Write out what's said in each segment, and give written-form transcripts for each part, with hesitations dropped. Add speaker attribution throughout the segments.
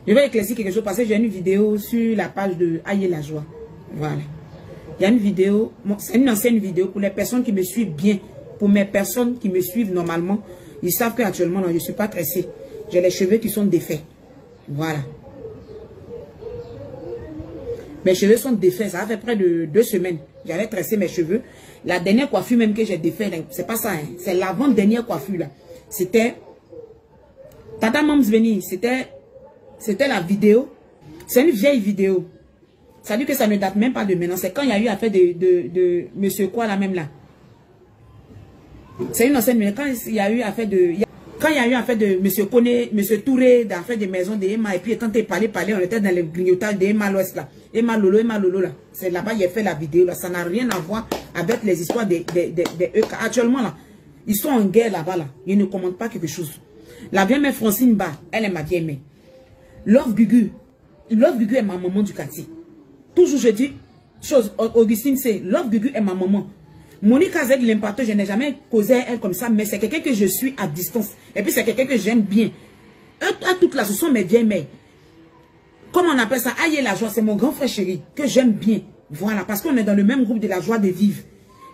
Speaker 1: Je vais éclaircir quelque chose parce que j'ai une vidéo sur la page de Aïe la joie. Voilà. Il y a une vidéo, c'est une ancienne vidéo pour les personnes qui me suivent bien. Pour mes personnes qui me suivent normalement, ils savent qu'actuellement, je ne suis pas tressée. J'ai les cheveux qui sont défaits. Voilà. Mes cheveux sont défaits. Ça fait près de 2 semaines. J'avais tressé mes cheveux. La dernière coiffure même que j'ai défait, c'est pas ça. Hein. C'est l'avant-dernière coiffure là. C'était... Tata Mams Beni, c'était la vidéo. C'est une vieille vidéo. Ça dit que ça ne date même pas de maintenant. C'est quand il y a eu affaire de monsieur quoi là même là. C'est une ancienne, mais quand il y a eu affaire de... Quand il y a eu affaire de monsieur Koné, monsieur Touré, d'affaire des maisons d'Emma, et puis quand il parlait, on était dans le grignotage d'Emma l'Ouest là. Emma Lolo là. C'est là-bas il a fait la vidéo là. Ça n'a rien à voir avec les histoires des EK. Actuellement là, ils sont en guerre là-bas là. Ils ne commentent pas quelque chose. La vieille mère Francine Ba, elle est ma vieille mère. Love Gugu est ma maman du quartier. Toujours je dis, chose, Augustine c'est, Love Gugu est ma maman. Monique Azed l'impacteur, je n'ai jamais causé elle comme ça, mais c'est quelqu'un que je suis à distance. Et puis c'est quelqu'un que j'aime bien. À toute là, ce sont mes vieilles mères. Comment on appelle ça? Aïe la joie, c'est mon grand frère chéri, que j'aime bien. Voilà, parce qu'on est dans le même groupe de la joie de vivre.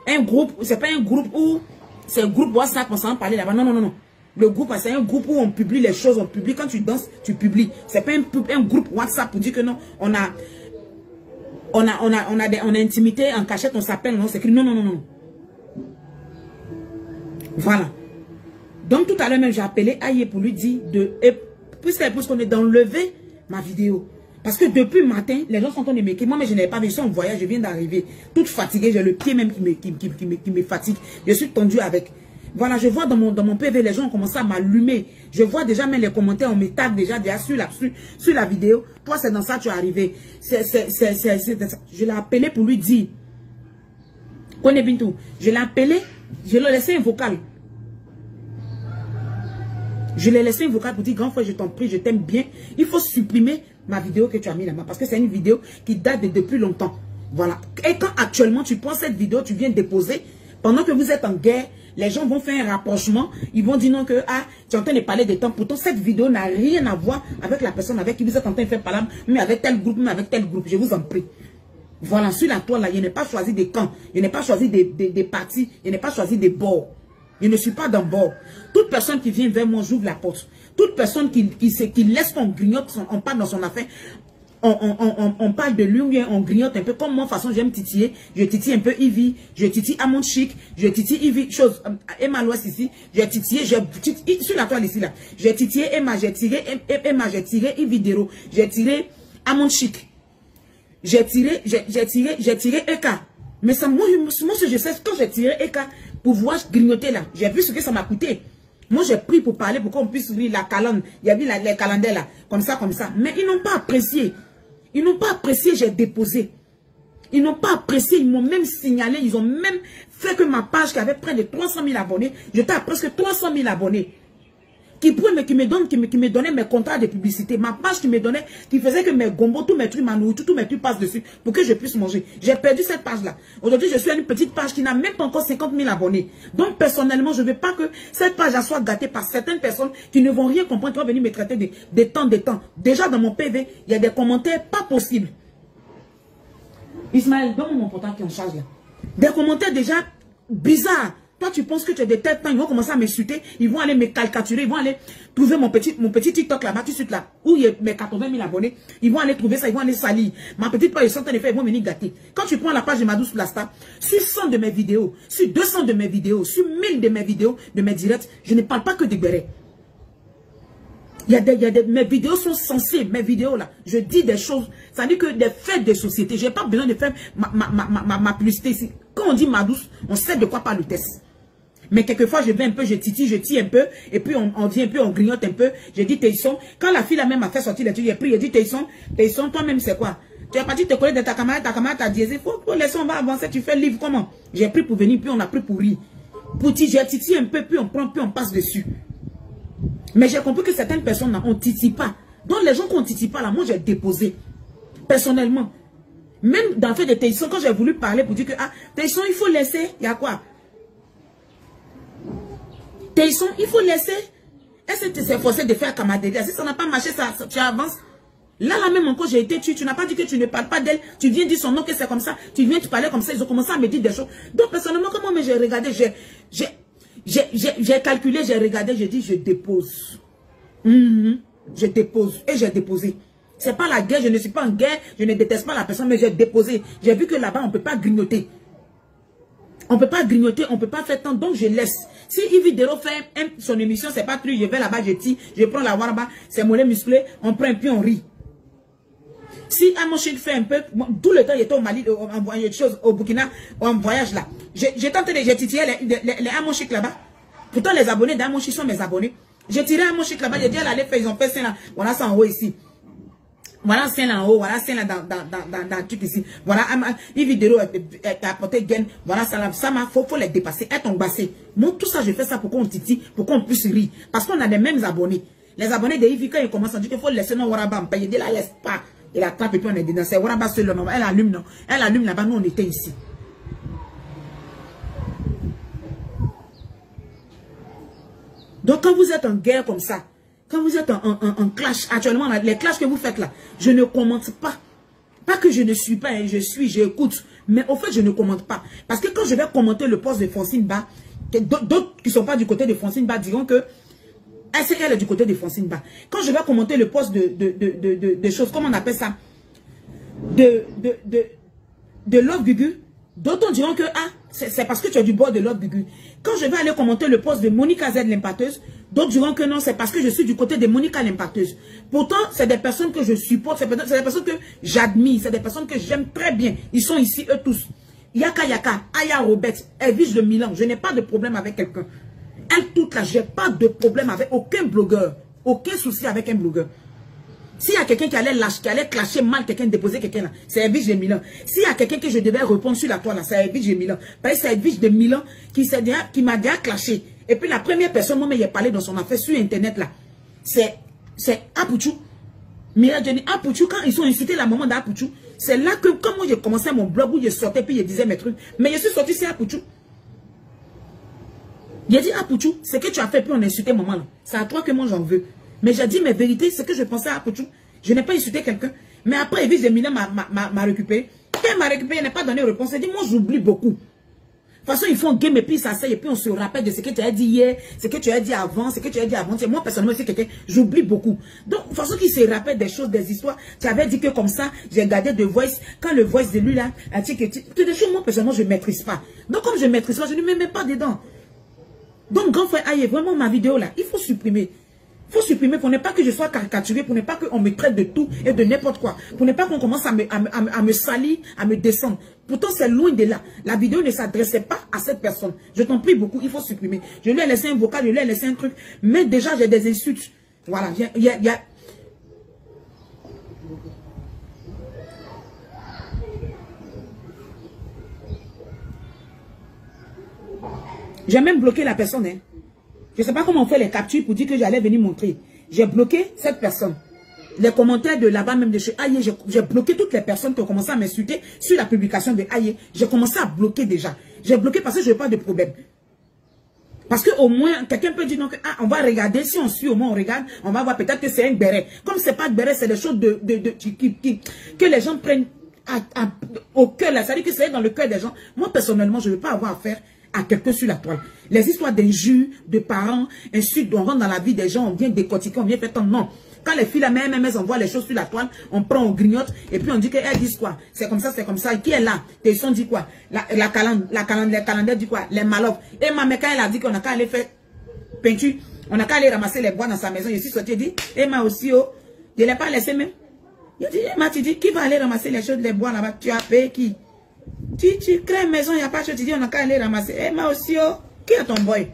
Speaker 1: Un groupe, c'est pas un groupe où, c'est un groupe WhatsApp, on s'en parler là-bas. Non, non, non, non. Le groupe, c'est un groupe où on publie les choses, on publie. Quand tu danses, tu publies. C'est pas un groupe WhatsApp pour dire que non, on a intimité en cachette, on s'appelle, non, c'est écrit. Non, non, non, non. Voilà. Donc tout à l'heure même, j'ai appelé Aïe pour lui dire puisqu'on est d'enlever ma vidéo. Parce que depuis le matin, les gens sont en train de m'écrire. Moi, mais je n'avais pas vu ça en voyage, je viens d'arriver. Toute fatiguée, j'ai le pied même qui me fatigue. Je suis tendue avec. Voilà, je vois dans mon PV, les gens ont commencé à m'allumer. Je vois déjà même les commentaires, on me tague déjà sur la vidéo. Toi, c'est dans ça que tu es arrivé. Je l'ai appelé pour lui dire. Connais Bintou. Je l'ai appelé, je l'ai laissé un vocal. Je l'ai laissé un vocal pour dire, grand frère, je t'en prie, je t'aime bien. Il faut supprimer ma vidéo que tu as mis là-bas. Parce que c'est une vidéo qui date de depuis longtemps. Voilà. Et quand actuellement tu prends cette vidéo, tu viens déposer, pendant que vous êtes en guerre, les gens vont faire un rapprochement. Ils vont dire non que, ah, tu es en train de parler des temps. Pourtant, cette vidéo n'a rien à voir avec la personne avec qui vous êtes en train de faire parler, mais avec tel groupe, mais avec tel groupe. Je vous en prie. Voilà, sur la toile là, je n'ai pas choisi des camps. Je n'ai pas choisi des partis. Je n'ai pas choisi des bords. Je ne suis pas d'un bord. Toute personne qui vient vers moi, j'ouvre la porte. Toute personne qui laisse qu'on grignote, on parle dans son affaire, on parle de lui, on grignote un peu. Comme moi, de toute façon, j'aime titiller. Je titille un peu Ivy, je titille Amon Chic, je titille Ivy, chose, Emma Lois ici, j'ai titillé, sur la toile ici là, j'ai titillé Emma, j'ai tiré Ivy Dero, j'ai tiré Amon Chic, j'ai tiré Eka. Mais ça, moi, je sais, quand j'ai tiré Eka, pour voir grignoter là, j'ai vu ce que ça m'a coûté. Moi, j'ai pris pour parler, pour qu'on puisse lire la calende. Il y avait les calendriers là, comme ça. Mais ils n'ont pas apprécié. Ils n'ont pas apprécié, j'ai déposé. Ils n'ont pas apprécié, ils m'ont même signalé, ils ont même fait que ma page qui avait près de 300 000 abonnés, j'étais à presque 300 000 abonnés. Qui me donnait mes contrats de publicité, ma page qui me donnait, qui faisait que mes gombos, tous mes trucs, ma nourriture, tous mes trucs passent dessus pour que je puisse manger. J'ai perdu cette page-là. Aujourd'hui, je suis à une petite page qui n'a même pas encore 50 000 abonnés. Donc, personnellement, je ne veux pas que cette page soit gâtée par certaines personnes qui ne vont rien comprendre, qui vont venir me traiter des temps. Déjà, dans mon PV, il y a des commentaires pas possibles. Ismaël, donne-moi mon portable qui est en charge là. Des commentaires déjà bizarres. Toi, tu penses que tu es de tel temps, ils vont commencer à m'insulter, ils vont aller me caricaturer, ils vont aller trouver mon petit TikTok là-bas, tout de suite là, où il y a mes 80 000 abonnés, ils vont aller trouver ça, ils vont aller salir. Ma petite page, ils sont en train de faire, ils vont venir gâter. Quand tu prends la page de Madouce Plasta, sur 100 de mes vidéos, sur 200 de mes vidéos, sur 1000 de mes vidéos, de mes directs, je ne parle pas que des bérets. Mes vidéos sont censées, mes vidéos là, je dis des choses, ça dit que des faits de société, je n'ai pas besoin de faire ma publicité ici. Quand on dit Madouce, on sait de quoi parle le test. Mais quelquefois, je vais un peu, je titille, je tire un peu, et puis on vient un peu, on grignote un peu. J'ai dit, Taïson, quand la fille la même a fait sortir l'étude, j'ai pris, j'ai dit, Taïson, toi-même, c'est quoi? Tu as parti te coller de ta camarade t'a dit, il faut laisser, on va avancer, tu fais le livre, comment? J'ai pris pour venir, puis on a pris pour rire. J'ai titillé un peu, puis on prend, puis on passe dessus. Mais j'ai compris que certaines personnes, là, on titille pas. Donc les gens qu'on titille pas, là, moi, j'ai déposé. Personnellement. Même dans le fait de Taïson, quand j'ai voulu parler pour dire que, ah, Taïson, il faut laisser, il y a quoi? Taïson, il faut laisser. Est-ce que tu t'es forcé de faire camaraderie? Si ça n'a pas marché, tu avances. Là même encore, j'ai été tu n'as pas dit que tu ne parles pas d'elle. Tu viens dire son nom, que c'est comme ça. Tu viens te parler comme ça. Ils ont commencé à me dire des choses. Donc, personnellement, comment j'ai regardé, j'ai calculé, j'ai regardé, j'ai dit, je dépose. Je dépose. Et j'ai déposé. C'est pas la guerre, je ne suis pas en guerre. Je ne déteste pas la personne, mais j'ai déposé. J'ai vu que là-bas, on ne peut pas grignoter. On ne peut pas grignoter, on ne peut pas faire tant. Donc, je laisse. Si Yves Dero fait son émission, c'est pas truc. Je vais là-bas, je tire, je prends la waraba, c'est mollet musclé, on prend et puis on rit. Si Amoshik fait un peu, tout le temps, il était au Mali, en voyage, au Burkina, en voyage là. J'ai tenté de titiller les Amoshik là-bas. Pourtant, les abonnés d'Amoshik sont mes abonnés. J'ai tiré Amoshik là-bas, j'ai dit, elle allait faire, ils ont fait ça là. Voilà ça en haut ici. Voilà c'est là en haut, voilà c'est là dans le truc ici. Voilà, les vidéos t'as apporté gain. Voilà ça m'a faut les dépasser, être embassé. Moi tout ça je fais ça pour qu'on titille, pour qu'on puisse rire. Parce qu'on a les mêmes abonnés. Les abonnés de Yves, quand ils commencent à dire qu'il faut laisser nos Waraba en payer, il dit la laisse pas. Il attrape et puis on est dedans. C'est Waraba seul, non. Elle allume, non. Elle allume là-bas, nous on était ici. Donc quand vous êtes en guerre comme ça, quand vous êtes en clash, actuellement, les clashs que vous faites là, je ne commente pas. Pas que je ne suis pas, hein, j'écoute. Mais au fait, je ne commente pas. Parce que quand je vais commenter le poste de Francine Ba, d'autres qui ne sont pas du côté de Francine Ba diront que elle est du côté de Francine Ba. Quand je vais commenter le poste de choses, comment on appelle ça, de Love Gugu, d'autres diront que c'est parce que tu es du bord de Love Gugu. Quand je vais aller commenter le poste de Monica Z l'impacteuse, d'autres diront que non, c'est parce que je suis du côté de Monica l'impacteuse. Pourtant, c'est des personnes que je supporte, c'est des personnes que j'admire, c'est des personnes que j'aime très bien. Ils sont ici, eux tous. Yaka, Aya Robert, Elvis de Milan, je n'ai pas de problème avec quelqu'un. Elle toute là, je n'ai pas de problème avec aucun blogueur. Aucun souci avec un blogueur. S'il y a quelqu'un qui allait clasher mal quelqu'un, déposer quelqu'un là, c'est Elvis de Milan. S'il y a quelqu'un que je devais répondre sur la toile là, c'est Elvis de Milan. Parce que c'est Elvis de Milan qui m'a déjà clashé. Et puis la première personne, moi, il a parlé dans son affaire sur internet là, c'est Apouchou. Mira Jenny, Apouchou, quand ils sont insultés la maman d'Apouchou, c'est là que, quand moi j'ai commencé mon blog où je sortais, puis je disais mes trucs. Mais je suis sorti, c'est Apouchou. J'ai dit, Apouchou, ce que tu as fait, puis on a insulté maman là. C'est à toi que moi j'en veux. Mais j'ai dit mes vérités, c'est que je pensais à Apouchou. Je n'ai pas insulté quelqu'un. Mais après, Elvis de Milan m'a récupéré. Quand il m'a récupéré, il n'a pas donné de réponse. Il dit, moi j'oublie beaucoup. De toute façon, ils font game et puis ils s'asseyent et puis on se rappelle de ce que tu as dit hier, ce que tu as dit avant, ce que tu as dit avant. Moi, personnellement, c'est quelqu'un, j'oublie beaucoup. Donc, de toute façon, qu'ils se rappellent des choses, des histoires. Tu avais dit que comme ça, j'ai gardé de voice. Quand le voice de lui là, c'est des choses, moi, personnellement, je ne maîtrise pas. Donc, comme je ne maîtrise pas, je ne me mets pas dedans. Donc, grand frère, aïe, vraiment, ma vidéo là, il faut supprimer. Il faut supprimer pour ne pas que je sois caricaturé, pour ne pas qu'on me traite de tout et de n'importe quoi. Pour ne pas qu'on commence à me salir, à me descendre. Pourtant, c'est loin de là. La vidéo ne s'adressait pas à cette personne. Je t'en prie beaucoup, il faut supprimer. Je lui ai laissé un vocal, je lui ai laissé un truc. Mais déjà, j'ai des insultes. Voilà, j'ai même bloqué la personne, hein. Je ne sais pas comment on fait les captures pour dire que j'allais venir montrer. J'ai bloqué cette personne. Les commentaires de là-bas, même de chez Aïe, j'ai bloqué toutes les personnes qui ont commencé à m'insulter sur la publication de Aïe. J'ai commencé à bloquer déjà. J'ai bloqué parce que je n'ai pas de problème. Parce qu'au moins, quelqu'un peut dire donc, on va regarder, si on suit, au moins on regarde, on va voir peut-être que c'est un béret. Comme c'est pas de béret, c'est des choses que les gens prennent au cœur. C'est-à-dire que c'est dans le cœur des gens. Moi, personnellement, je ne veux pas avoir affaire à quelqu'un sur la toile. Les histoires d'injures, de parents, insultes, on rentre dans la vie des gens, on vient décortiquer, on vient faire tant. Non. Quand les filles, même elles envoient les choses sur la toile, on prend, on grignote, et puis on dit qu'elles disent quoi. C'est comme ça, c'est comme ça. Et qui est là? Tes sons dit quoi? Les calendaires dit quoi? Les malofs. Et ma mère, quand elle a dit qu'on a qu'à aller faire peinture, on a qu'à aller ramasser les bois dans sa maison, je suis sorti, dit, Emma aussi, oh, je ne l'ai pas laissé même. Il dit, Emma, tu dis, qui va aller ramasser les choses, les bois là-bas? Tu as payé qui? Tu crées une maison, il n'y a pas de chose, tu dis, on a qu'à aller ramasser. Emma aussi, oh, qui est ton boy?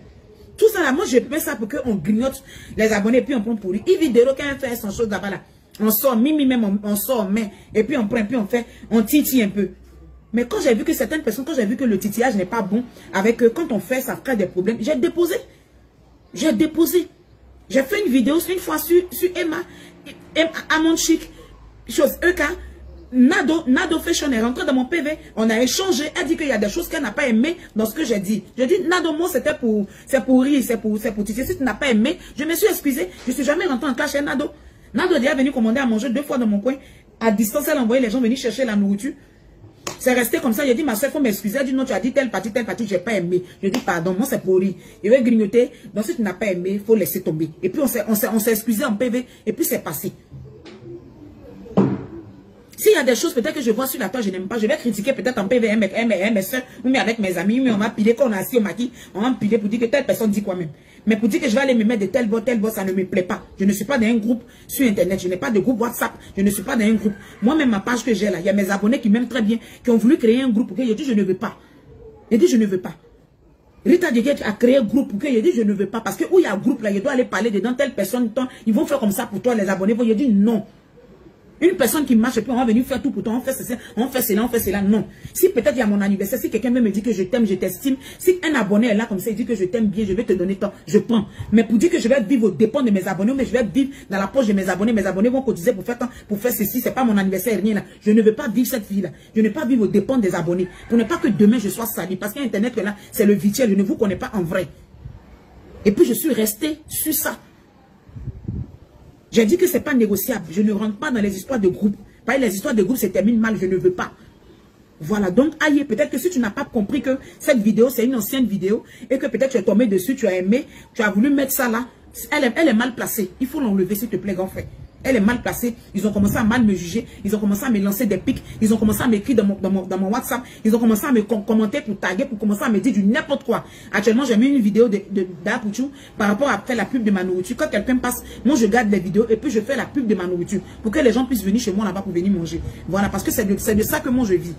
Speaker 1: Tout ça là, moi je fais ça pour qu'on grignote les abonnés, puis on prend pour lui. Yves Dero, quand il fait son chose là-bas là, on sort, mimi même, on sort, mais, et puis on prend, puis on fait, on titille un peu. Mais quand j'ai vu que certaines personnes, quand j'ai vu que le titillage n'est pas bon, avec eux, quand on fait, ça crée des problèmes, j'ai déposé. J'ai déposé. J'ai fait une vidéo une fois sur Emma Amoshik, chose EK. Nado Fashion est rentré dans mon PV, on a échangé, elle dit qu'il y a des choses qu'elle n'a pas aimé dans ce que j'ai dit. Je dis, Nado, moi c'est pour rire, c'est pour titiller. Si tu n'as pas aimé, je me suis excusée, je ne suis jamais rentré en clash chez Nado. Nado est venu commander à manger 2 fois dans mon coin. À distance, elle envoyait les gens venir chercher la nourriture. C'est resté comme ça. J'ai dit, ma soeur, il faut m'excuser. Elle dit, non, tu as dit telle partie, j'ai pas aimé. Je dis, pardon, moi, c'est pour lui. Il veut grignoter. Donc, si tu n'as pas aimé, il faut laisser tomber. Et puis, on s'est excusé en PV. Et puis, c'est passé. S'il y a des choses peut-être que je vois sur la toile, je n'aime pas, je vais critiquer peut-être en PV, mes soeurs, ou mais avec mes amis, mais on va piler, quand on a assis au maquis, on va piler pour dire que telle personne dit quoi même. Mais pour dire que je vais aller me mettre de tel bot, ça ne me plaît pas. Je ne suis pas dans un groupe sur Internet, je n'ai pas de groupe WhatsApp, je ne suis pas dans un groupe. Moi-même, ma page que j'ai là, il y a mes abonnés qui m'aiment très bien, qui ont voulu créer un groupe pour que je dis je ne veux pas. Je dis je ne veux pas. Rita Djeguet a créé un groupe pour que je dis je ne veux pas. Parce que où il y a un groupe là, je dois aller parler dedans, telle personne, ils vont faire comme ça pour toi, les abonnés. Je dis non. Une personne qui marche et puis on va venir faire tout pour toi, on fait cela, on fait cela, non. Si peut-être il y a mon anniversaire, si quelqu'un me dit que je t'aime, je t'estime, si un abonné est là comme ça, il dit que je t'aime bien, je vais te donner tant, je prends. Mais pour dire que je vais vivre aux dépens de mes abonnés, mais je vais vivre dans la poche de mes abonnés vont cotiser pour faire tant, pour faire ceci, c'est pas mon anniversaire, rien là. Je ne veux pas vivre cette vie-là. Je ne veux pas vivre aux dépens des abonnés. Pour ne pas que demain je sois sali, parce qu'Internet là, c'est le virtuel, je ne vous connais pas en vrai. Et puis je suis resté sur ça. J'ai dit que c'est pas négociable. Je ne rentre pas dans les histoires de groupe. Parce que les histoires de groupe se terminent mal, je ne veux pas. Voilà, donc aïe, peut-être que si tu n'as pas compris que cette vidéo, c'est une ancienne vidéo, et que peut-être tu es tombé dessus, tu as aimé, tu as voulu mettre ça là, elle est mal placée. Il faut l'enlever, s'il te plaît, grand frère. Elle est mal placée. Ils ont commencé à mal me juger. Ils ont commencé à me lancer des pics. Ils ont commencé à m'écrire dans mon WhatsApp. Ils ont commencé à me commenter pour taguer, pour commencer à me dire du n'importe quoi. Actuellement, j'ai mis une vidéo d'Apouchou par rapport à faire la pub de ma nourriture. Quand quelqu'un passe, moi je garde les vidéos et puis je fais la pub de ma nourriture pour que les gens puissent venir chez moi là-bas pour venir manger. Voilà, parce que c'est de ça que moi je vis.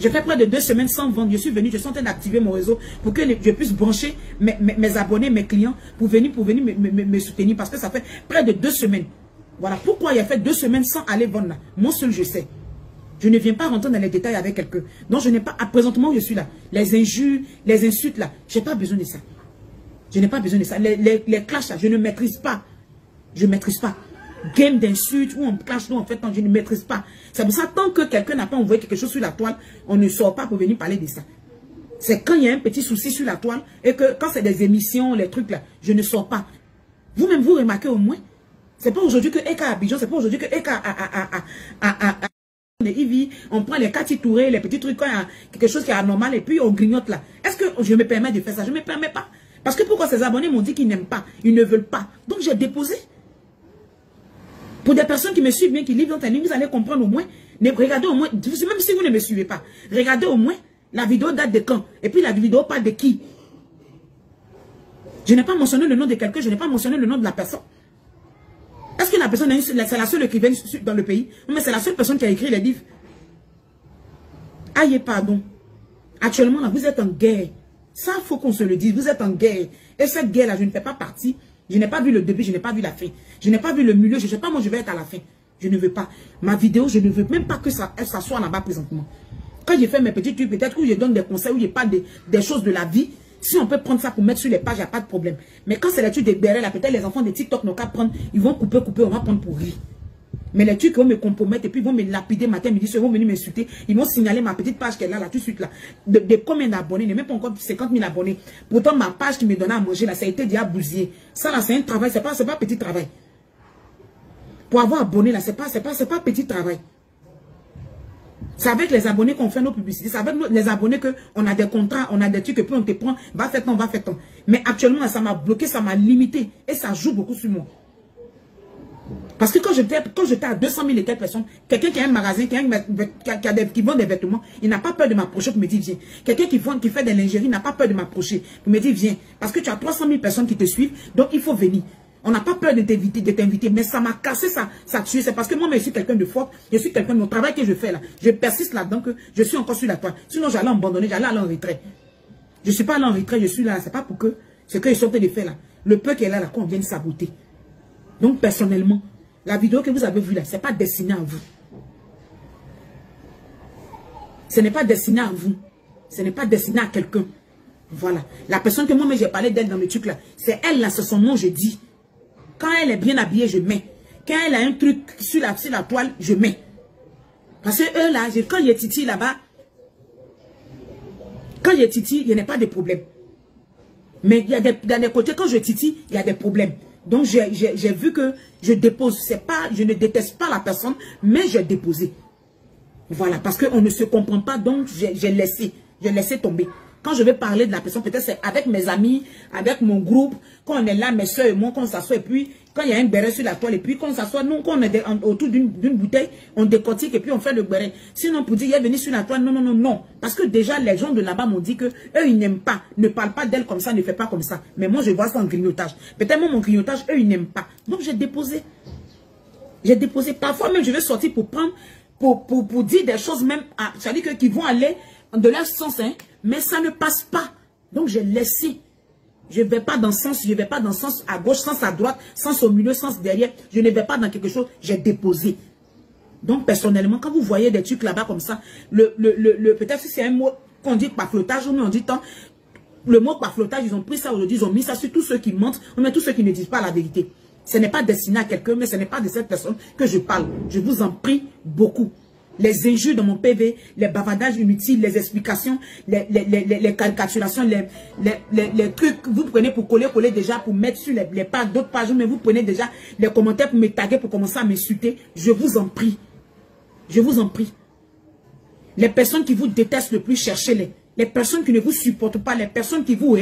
Speaker 1: J'ai fait près de 2 semaines sans vendre. Je suis venu, je suis en train d'activer mon réseau pour que je puisse brancher mes abonnés, mes clients pour venir me soutenir parce que ça fait près de 2 semaines. Voilà pourquoi il a fait 2 semaines sans aller vendre là. Moi seul je sais. Je ne viens pas rentrer dans les détails avec quelqu'un. Donc je n'ai pas, à présentement où je suis là, les injures, les insultes là, je n'ai pas besoin de ça. Je n'ai pas besoin de ça. Les clashs là, je ne maîtrise pas. Je ne maîtrise pas. Game d'insultes, où on clash, où en fait, je ne maîtrise pas. C'est pour ça, tant que quelqu'un n'a pas envoyé quelque chose sur la toile, on ne sort pas pour venir parler de ça. C'est quand il y a un petit souci sur la toile, et que quand c'est des émissions, les trucs là, je ne sors pas. Vous-même, vous remarquez au moins. C'est pas aujourd'hui que Eka à Abidjan, c'est pas aujourd'hui que Eka on prend les Kati Touré, les petits trucs, quand il y a quelque chose qui est anormal, et puis on grignote là. Est-ce que je me permets de faire ça? Je ne me permets pas. Parce que pourquoi ces abonnés m'ont dit qu'ils n'aiment pas, ils ne veulent pas. Donc j'ai déposé. Pour des personnes qui me suivent bien, qui livrent dans ta ligne, vous allez comprendre au moins. Regardez au moins, même si vous ne me suivez pas, regardez au moins, la vidéo date de quand? Et puis la vidéo parle de qui? Je n'ai pas mentionné le nom de quelqu'un, je n'ai pas mentionné le nom de la personne. Est-ce que la personne, c'est la seule écrivaine dans le pays? Mais c'est la seule personne qui a écrit les livres. Aïe, pardon. Actuellement, là, vous êtes en guerre. Ça, il faut qu'on se le dise. Vous êtes en guerre. Et cette guerre-là, je ne fais pas partie. Je n'ai pas vu le début, je n'ai pas vu la fin. Je n'ai pas vu le milieu, je ne sais pas, moi, je vais être à la fin. Je ne veux pas. Ma vidéo, je ne veux même pas que ça soit là-bas présentement. Quand j'ai fait mes petits trucs, peut-être où je donne des conseils, où je parle des choses de la vie, si on peut prendre ça pour mettre sur les pages, il n'y a pas de problème. Mais quand c'est les trucs des bérets, là, peut-être les enfants de TikTok n'ont qu'à prendre, ils vont couper, on va prendre pour rire. Mais les trucs qui vont me compromettre et puis ils vont me lapider matin, midi, ils vont venir m'insulter, ils vont signaler ma petite page qu'elle a là, tout de suite là, de combien d'abonnés, n'est même pas encore 50 000 abonnés. Pourtant, ma page qui me donnait à manger là, ça a été déjà bousillé. Ça là, c'est un travail, c'est pas petit travail. Pour avoir abonné là, c'est pas petit travail. C'est avec les abonnés qu'on fait nos publicités. C'est avec les abonnés qu'on a des contrats, on a des trucs, et puis on te prend, va faire tant. Mais actuellement, ça m'a bloqué, ça m'a limité. Et ça joue beaucoup sur moi. Parce que quand j'étais à 200 000 et quelques personnes, quelqu'un qui a un magasin, qui vend des vêtements, il n'a pas peur de m'approcher pour me dire viens. Quelqu'un qui fait des lingeries, il n'a pas peur de m'approcher pour me dire viens. Parce que tu as 300 000 personnes qui te suivent, donc il faut venir. On n'a pas peur de t'inviter, mais ça m'a cassé, ça tue. C'est parce que moi, je suis quelqu'un de fort, je suis quelqu'un de mon travail que je fais là. Je persiste là-dedans que je suis encore sur la toile. Sinon, j'allais abandonner, j'allais aller en retrait. Je ne suis pas allé en retrait, je suis là. C'est pas pour que ce que je suis en train de faire là. Le peu qui est là, qu'on vienne saboter. Donc, personnellement, la vidéo que vous avez vue là, ce n'est pas destiné à vous. Ce n'est pas destiné à vous. Ce n'est pas destiné à quelqu'un. Voilà. La personne que moi, j'ai parlé d'elle dans le truc là, c'est elle là, c'est son nom, je dis. Quand elle est bien habillée, je mets. Quand elle a un truc sur la toile, je mets. Parce que eux là, quand il y a Titi là-bas, quand il y a Titi, il n'y a pas de problème. Mais il y a des côtés, quand je titille, il y a des problèmes. Donc, j'ai vu que je dépose. Je ne déteste pas la personne, mais j'ai déposé. Voilà, parce qu'on ne se comprend pas, donc j'ai laissé tomber. Quand je vais parler de la personne, peut-être c'est avec mes amis, avec mon groupe, quand on est là, mes soeurs et moi, quand on s'assoit, et puis quand il y a un béret sur la toile, et puis quand on s'assoit, nous, quand on est autour d'une bouteille, on décortique et puis on fait le béret. Sinon, pour dire, il est venu sur la toile, non, non, non, non. Parce que déjà, les gens de là-bas m'ont dit que eux, ils n'aiment pas, ne parlent pas d'elle comme ça, ne fait pas comme ça. Mais moi, je vois ça en grignotage. Peut-être moi, mon grignotage, eux, ils n'aiment pas. Donc, j'ai déposé. J'ai déposé. Parfois, même, je vais sortir pour prendre, pour dire des choses même, c'est-à-dire qui vont aller de leur sens, hein, mais ça ne passe pas. Donc, j'ai laissé. Je ne vais pas dans le sens, je ne vais pas dans le sens à gauche, sens à droite, sens au milieu, sens derrière. Je ne vais pas dans quelque chose, j'ai déposé. Donc, personnellement, quand vous voyez des trucs là-bas comme ça, peut-être si c'est un mot qu'on dit paflotage, ou on dit tant, le mot paflotage, ils ont pris ça aujourd'hui, ils ont mis ça sur tous ceux qui mentent, ou même tous ceux qui ne disent pas la vérité. Ce n'est pas destiné à quelqu'un, mais ce n'est pas de cette personne que je parle. Je vous en prie beaucoup. Les injures dans mon PV, les bavardages inutiles, les explications, les caricaturations, les trucs que vous prenez pour coller déjà, pour mettre sur les pages, d'autres pages, mais vous prenez déjà les commentaires pour me taguer, pour commencer à m'insulter. Je vous en prie. Je vous en prie. Les personnes qui vous détestent le plus, cherchez-les. Les personnes qui ne vous supportent pas, les personnes qui vous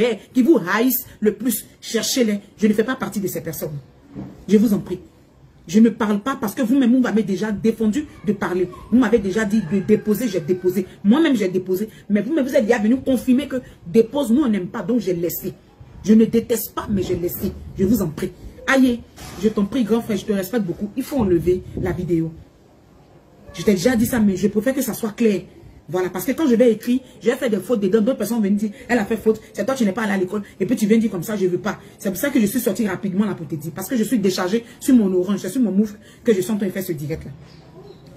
Speaker 1: haïssent le plus, cherchez-les. Je ne fais pas partie de ces personnes. Je vous en prie. Je ne parle pas parce que vous-même, vous m'avez déjà défendu de parler. Vous m'avez déjà dit de déposer, j'ai déposé. Moi-même, j'ai déposé. Mais vous-même, vous êtes déjà venu confirmer que dépose, nous, on n'aime pas. Donc, j'ai laissé. Je ne déteste pas, mais j'ai laissé. Je vous en prie. Aïe, je t'en prie, grand frère, je te respecte beaucoup. Il faut enlever la vidéo. Je t'ai déjà dit ça, mais je préfère que ça soit clair. Voilà, parce que quand je vais écrire, je vais faire des fautes dedans, d'autres personnes viennent dire, elle a fait faute, c'est toi qui n'es pas allé à l'école, et puis tu viens dire comme ça, je ne veux pas. C'est pour ça que je suis sorti rapidement là pour te dire, parce que je suis déchargé sur mon orange, c'est sur mon mouf que je suis en train de faire ce direct là.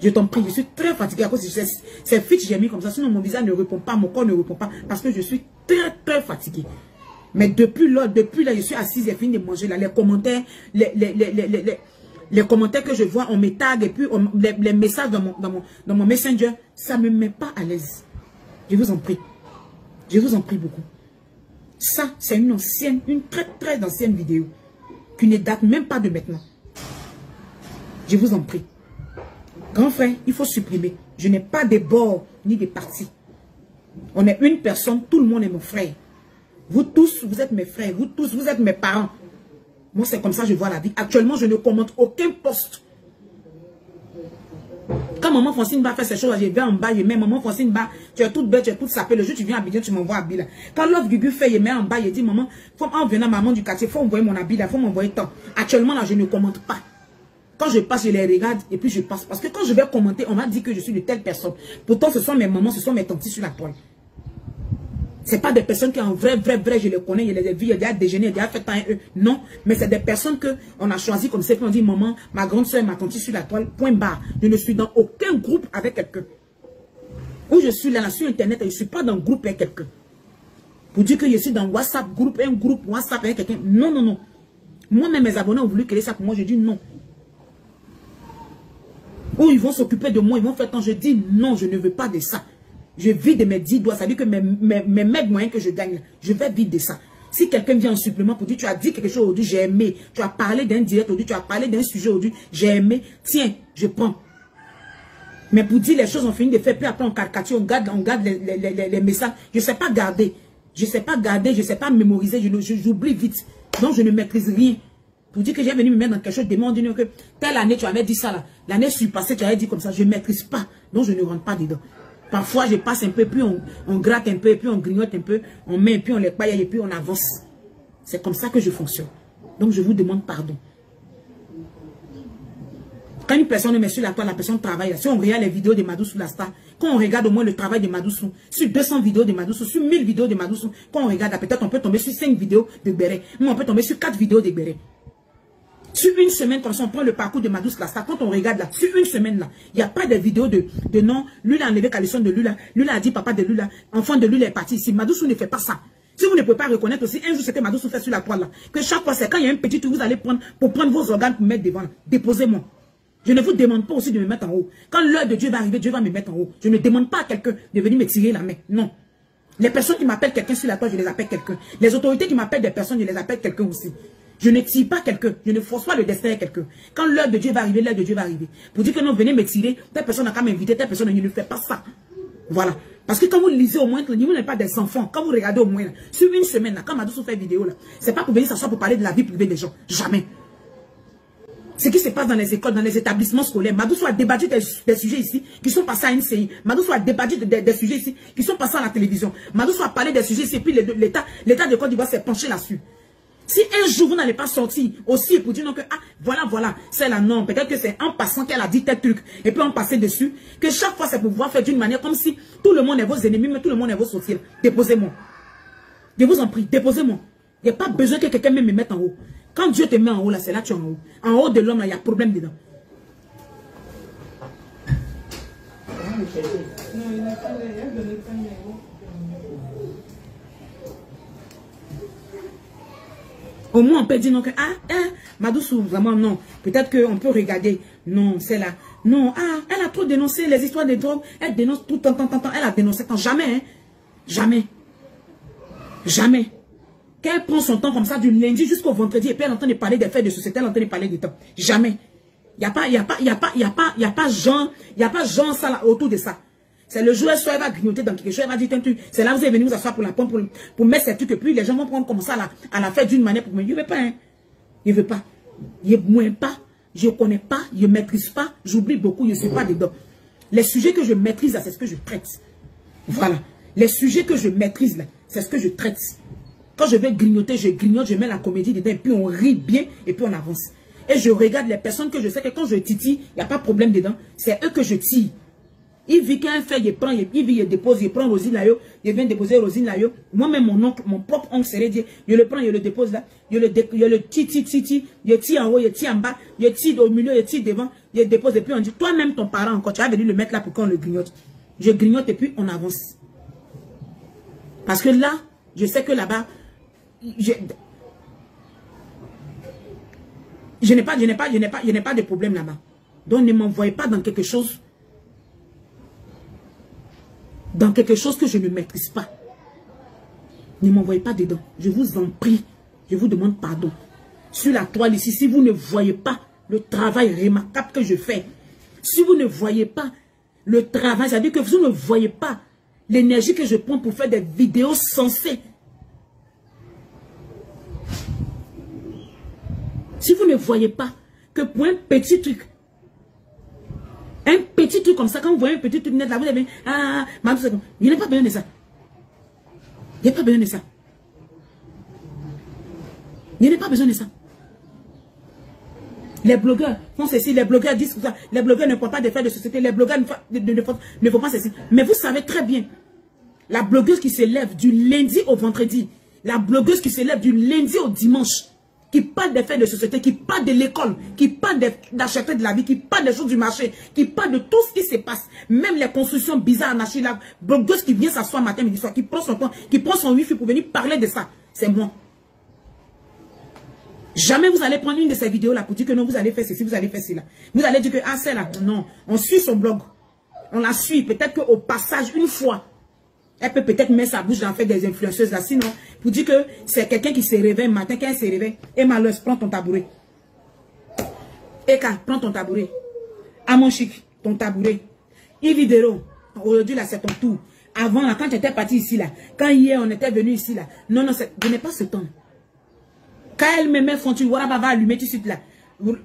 Speaker 1: Je t'en prie, je suis très fatigué à cause de ces fiches j'ai mis comme ça, sinon mon visage ne répond pas, mon corps ne répond pas, parce que je suis très très fatigué. Mais depuis là, je suis assise, j'ai fini de manger là, les commentaires, les commentaires que je vois, on me tag et puis les messages dans mon messenger, ça ne me met pas à l'aise. Je vous en prie. Je vous en prie beaucoup. Ça, c'est une très très ancienne vidéo qui ne date même pas de maintenant. Je vous en prie. Grand frère, il faut supprimer. Je n'ai pas de bords ni de partis. On est une personne, tout le monde est mon frère. Vous tous, vous êtes mes frères. Vous tous, vous êtes mes parents. Moi, c'est comme ça que je vois la vie. Actuellement, je ne commente aucun poste. Quand maman Francine va faire ces choses, je vais en bas, je mets maman Francine va, tu es toute belle, tu es toute sapée. Le jour où tu viens à Abidjan, tu m'envoies à Abidjan. Quand l'autre Gugu fait, je mets en bas, je dis maman, en venant maman du quartier, il faut envoyer mon habit là, il faut m'envoyer tant. Actuellement, là, je ne commente pas. Quand je passe, je les regarde et puis je passe. Parce que quand je vais commenter, on m'a dit que je suis de telle personne. Pourtant, ce sont mes mamans, ce sont mes tantes sur la toile. Ce pas des personnes qui en vrai, je les connais, je les ai vues, il y a déjà déjeuné, il y a déjà fait un eux. Non, mais c'est des personnes qu'on a choisi comme ça, puis on dit maman, ma grande soeur, ma tante sur la toile, point barre. Je ne suis dans aucun groupe avec quelqu'un. Où je suis là, sur Internet, je ne suis pas dans un groupe avec quelqu'un. Pour dire que je suis dans WhatsApp, un groupe WhatsApp avec quelqu'un. Non, non, non. Moi-même, mes abonnés ont voulu créer ça pour moi, je dis non. Où ils vont s'occuper de moi, ils vont faire tant, je dis non, je ne veux pas de ça. Je vis de mes 10 doigts, ça veut dire que mes mètres moyens que je gagne, je vais vivre de ça. Si quelqu'un vient en supplément pour dire, tu as dit quelque chose aujourd'hui, j'ai aimé. Tu as parlé d'un direct aujourd'hui, tu as parlé d'un sujet aujourd'hui, j'ai aimé. Tiens, je prends. Mais pour dire les choses, on finit de faire, puis après on caricature, on garde les messages. Je ne sais pas garder. Je ne sais pas garder, je ne sais pas mémoriser, j'oublie vite. Donc je ne maîtrise rien. Pour dire que j'ai venu me mettre dans quelque chose, demande que telle année tu avais dit ça là. L'année surpassée, tu avais dit comme ça. Je ne maîtrise pas. Donc je ne rentre pas dedans. Parfois, je passe un peu, puis on gratte un peu, puis on grignote un peu, on met, puis on les paille, et puis on avance. C'est comme ça que je fonctionne. Donc, je vous demande pardon. Quand une personne met sur la toile, la personne travaille. Si on regarde les vidéos de Madoussou la star, quand on regarde au moins le travail de Madoussou, sur 200 vidéos de Madoussou, sur 1000 vidéos de Madoussou, quand on regarde, peut-être on peut tomber sur 5 vidéos de Béret. Moi, on peut tomber sur 4 vidéos de Béret. Sur une semaine, comme ça, on prend le parcours de Madoussou la star. Quand on regarde là, sur une semaine là, il n'y a pas de vidéo de non, lui a enlevé Calisson de Lula, Lula a dit papa de Lula, enfant de Lula est parti ici. Madoussou ne fait pas ça. Si vous ne pouvez pas reconnaître aussi, un jour c'était Madoussou fait sur la toile là, que chaque fois c'est quand il y a un petit truc, vous allez prendre pour prendre vos organes pour mettre devant là. Déposez-moi. Je ne vous demande pas aussi de me mettre en haut. Quand l'heure de Dieu va arriver, Dieu va me mettre en haut. Je ne demande pas à quelqu'un de venir me tirer la main. Non. Les personnes qui m'appellent quelqu'un sur la toile, je les appelle quelqu'un. Les autorités qui m'appellent des personnes, je les appelle quelqu'un aussi. Je ne tire pas quelqu'un. Je ne force pas le destin à quelqu'un. Quand l'heure de Dieu va arriver, l'heure de Dieu va arriver. Pour dire que non, venez me tirer, telle personne n'a qu'à m'inviter, telle personne, je ne fais pas ça. Voilà. Parce que quand vous lisez au moins, vous n'êtes pas des enfants. Quand vous regardez au moins, là, sur une semaine, là, quand Madoussou fait vidéo, là, c'est pas pour venir s'asseoir pour parler de la vie privée des gens. Jamais. Ce qui se passe dans les écoles, dans les établissements scolaires. Madoussou a débattu des sujets ici qui sont passés à une CI. Madoussou a débattu des sujets ici qui sont passés à la télévision. Madoussou a parlé des sujets ici et puis l'État de Côte d'Ivoire s'est penché là-dessus. Si un jour vous n'allez pas sortir aussi pour dire non que ah voilà c'est la norme, peut-être que c'est en passant qu'elle a dit tel truc et puis on passait dessus, que chaque fois c'est pour pouvoir faire d'une manière comme si tout le monde est vos ennemis mais tout le monde est vos sorciers. Déposez-moi. Je vous en prie, déposez-moi. Il n'y a pas besoin que quelqu'un me mette en haut. Quand Dieu te met en haut là, c'est là que tu es en haut. En haut de l'homme là, il y a problème dedans. Au moins, on peut dire non que, Madoussou, vraiment, non. Peut-être qu'on peut regarder. Non, c'est là. Non, elle a trop dénoncé les histoires de drogue. Elle dénonce tout le temps. Elle a dénoncé tant. Jamais, hein. Jamais. Jamais. Quand elle prend son temps comme ça, du lundi jusqu'au vendredi, et puis elle entend parler des faits de société, elle entend parler du temps. Jamais. Il n'y a pas genre ça là, autour de ça. C'est le jour, soit elle va grignoter dans quelque chose, elle va dire un truc. C'est là où vous êtes venu vous asseoir pour la pompe, pour mettre ces trucs, et puis les gens vont prendre comme ça là, à la faire d'une manière pour me dire, je ne veux pas, hein. Je ne veux pas. Je ne pas, je ne connais pas, je ne maîtrise pas, j'oublie beaucoup, je ne suis pas dedans. Les sujets que je maîtrise là, c'est ce que je traite. Voilà. Les sujets que je maîtrise là, c'est ce que je traite. Quand je vais grignoter, je grignote, je mets la comédie dedans, et puis on rit bien, et puis on avance. Et je regarde les personnes que je sais que quand je titille, il n'y a pas de problème dedans. C'est eux que je tire. Il vit qu'un fait, il prend, il dépose, il prend Rosine là, il vient déposer Rosine là. Moi-même, mon oncle, mon propre oncle serait dit, je le prends, je le dépose là, je le tire, je tire en haut, je tire en bas, je tire au milieu, je tire devant, je dépose, et puis on dit, toi-même, ton parent encore, tu as venu le mettre là pour qu'on le grignote. Je grignote et puis on avance. Parce que là, je sais que là-bas, je n'ai pas de problème là-bas. Donc ne m'envoyez pas dans quelque chose que je ne maîtrise pas. Ne m'envoyez pas dedans. Je vous en prie. Je vous demande pardon. Sur la toile ici, si vous ne voyez pas le travail remarquable que je fais, si vous ne voyez pas le travail, c'est-à-dire que vous ne voyez pas l'énergie que je prends pour faire des vidéos sensées. Si vous ne voyez pas que pour un petit truc comme ça, quand vous voyez un petit truc net là, vous avez il n'y a pas besoin de ça. Il n'y a pas besoin de ça. Il n'y a pas besoin de ça. Les blogueurs font ceci, les blogueurs disent ça, les blogueurs ne font pas des faits de société, les blogueurs ne font pas ceci. Mais vous savez très bien, la blogueuse qui se lève du lundi au vendredi, la blogueuse qui se lève du lundi au dimanche, qui parle des faits de société, qui parle de l'école, qui parle d'acheter de la vie, qui parle des choses du marché, qui parle de tout ce qui se passe, même les constructions bizarres anarchiques, la blogueuse qui vient s'asseoir matin, midi, soir, qui prend son temps, qui prend son wifi pour venir parler de ça, c'est moi. Jamais vous allez prendre une de ces vidéos là pour dire que non, vous allez faire ceci, vous allez faire cela. Vous allez dire que c'est là, non, on suit son blog, on la suit, peut-être qu'au passage, une fois, elle peut peut-être mettre sa bouche dans faire des influenceuses là. Sinon, pour dire que c'est quelqu'un qui se réveille matin, quand elle se réveille, et malheureusement, prends ton tabouret. Eka, prends ton tabouret. Amon Chic, ton tabouret. Ividero, aujourd'hui là, c'est ton tour. Avant là, quand tu étais parti ici là, quand hier on était venu ici là, non, je n'ai pas ce temps. Quand elle me met fond, tu vois, va allumer tout de suite là.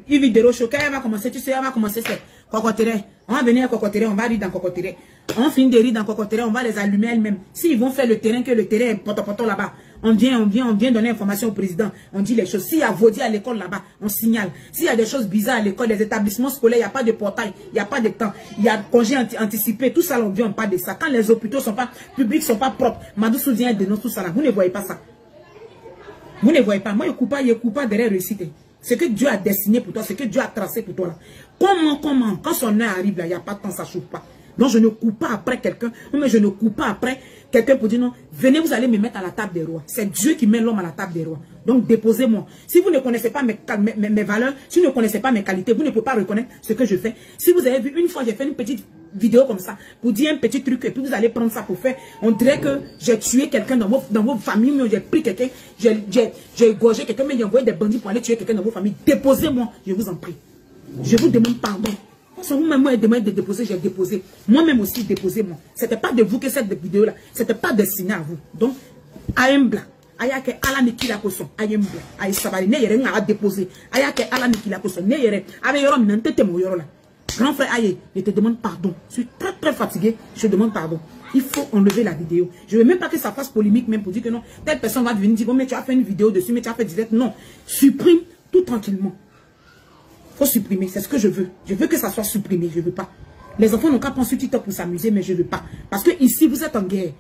Speaker 1: Ividero, quand elle va commencer, tu sais, elle va commencer c'est cocoteré. On va venir à cocoteré, on va rire dans cocoteré. On finit de rire dans cocoteré, on va les allumer elles-mêmes. S'ils vont faire le terrain, que le terrain est poto là-bas, on vient donner information au président. On dit les choses. S'il y a Vaudi à l'école là-bas, on signale. S'il y a des choses bizarres à l'école, les établissements scolaires, il n'y a pas de portail, il n'y a pas de temps, il y a congé anticipé, tout ça, on vient, on parle de ça. Quand les hôpitaux sont pas publics, sont pas propres, Madoussou vient dénonce tout ça là. Vous ne voyez pas ça. Vous ne voyez pas. Moi, je ne coupe pas derrière réussite. Ce que Dieu a dessiné pour toi, ce que Dieu a tracé pour toi là. Comment, quand son heure arrive là, il n'y a pas de temps, ça ne chauffe pas. Donc je ne coupe pas après quelqu'un, mais je ne coupe pas après quelqu'un pour dire non, venez, vous allez me mettre à la table des rois. C'est Dieu qui met l'homme à la table des rois. Donc déposez-moi. Si vous ne connaissez pas mes valeurs, si vous ne connaissez pas mes qualités, vous ne pouvez pas reconnaître ce que je fais. Si vous avez vu, une fois j'ai fait une petite vidéo comme ça, pour dire un petit truc, et puis vous allez prendre ça pour faire. On dirait que j'ai tué quelqu'un dans vos familles, mais j'ai pris quelqu'un, j'ai égorgé quelqu'un, mais j'ai envoyé des bandits pour aller tuer quelqu'un dans vos familles. Déposez-moi, je vous en prie. Je vous demande pardon. Si vous-même me demandez de déposer, j'ai déposé. Moi-même aussi, déposez-moi. C'était pas de vous que cette vidéo-là, c'était pas destiné à vous. Donc, Aïmbla. Ayake ala nikila koso ayembe ay sabali ne yere nga déposer ayake ala nikila koso ne yere avec yoro nantete mo yoro là grand frère aye je te demande pardon, je suis très fatigué, je te demande pardon. Il faut enlever la vidéo. Je veux même pas que ça fasse polémique même pour dire que non telle personne va venir dire bon mais tu as fait une vidéo dessus mais tu as fait direct. Non, supprime tout tranquillement. Faut supprimer, c'est ce que je veux. Je veux que ça soit supprimé, je veux pas. Les enfants n'ont qu'à prendre sur TikTok pour s'amuser mais je veux pas parce que ici vous êtes en guerre.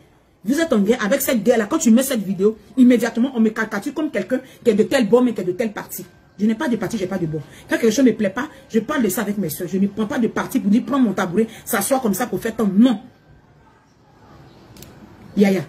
Speaker 1: Vous êtes en guerre avec cette guerre-là. Quand tu mets cette vidéo, immédiatement, on me caricature comme quelqu'un qui est de tel bord, mais qui est de tel parti. Je n'ai pas de parti, je n'ai pas de bord. Quand quelque chose ne me plaît pas, je parle de ça avec mes soeurs. Je ne prends pas de parti pour dire, prends mon tabouret, s'asseoir comme ça pour faire tant. Non. Yaya.